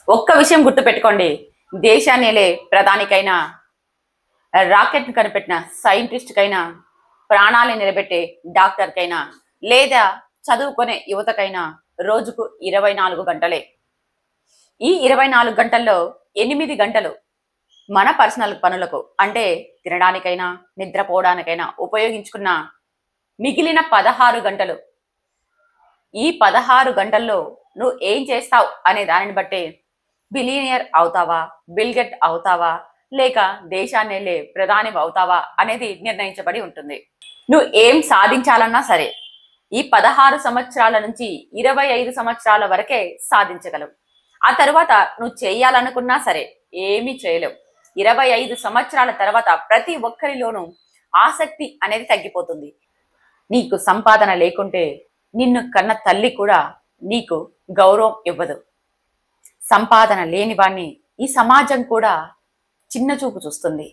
ఒక్క విషయం గుర్తుపెట్టుకోండి, దేశాన్నేలే ప్రధానికైనా, రాకెట్ కనిపెట్టిన సైంటిస్ట్కైనా, ప్రాణాలను నిలబెట్టే డాక్టర్కైనా, లేదా చదువుకునే యువతకైనా రోజుకు 24 గంటలే. ఈ 24 గంటల్లో 8 గంటలు మన పర్సనల్ పనులకు, అంటే తినడానికైనా నిద్రపోవడానికైనా ఉపయోగించుకున్న మిగిలిన 16 గంటలు, ఈ 16 గంటల్లో నువ్వు ఏం చేస్తావు అనే దానిని బట్టే బిలియనియర్ అవుతావా, బిల్గెట్ అవుతావా, లేక దేశాన్నేలే ప్రధాని అవుతావా అనేది నిర్ణయించబడి ఉంటుంది. నువ్వు ఏం సాధించాలన్నా సరే ఈ 16 సంవత్సరాల నుంచి 25 సంవత్సరాల వరకే సాధించగలవు. ఆ తర్వాత నువ్వు చేయాలనుకున్నా సరే ఏమీ చేయలేవు. 25 సంవత్సరాల తర్వాత ప్రతి ఒక్కరిలోనూ ఆసక్తి అనేది తగ్గిపోతుంది. నీకు సంపాదన లేకుంటే నిన్ను కన్న తల్లి కూడా నీకు గౌరవం ఇవ్వదు. సంపాదన లేని వాణ్ణి ఈ సమాజం కూడా చిన్న చూపు చూస్తుంది.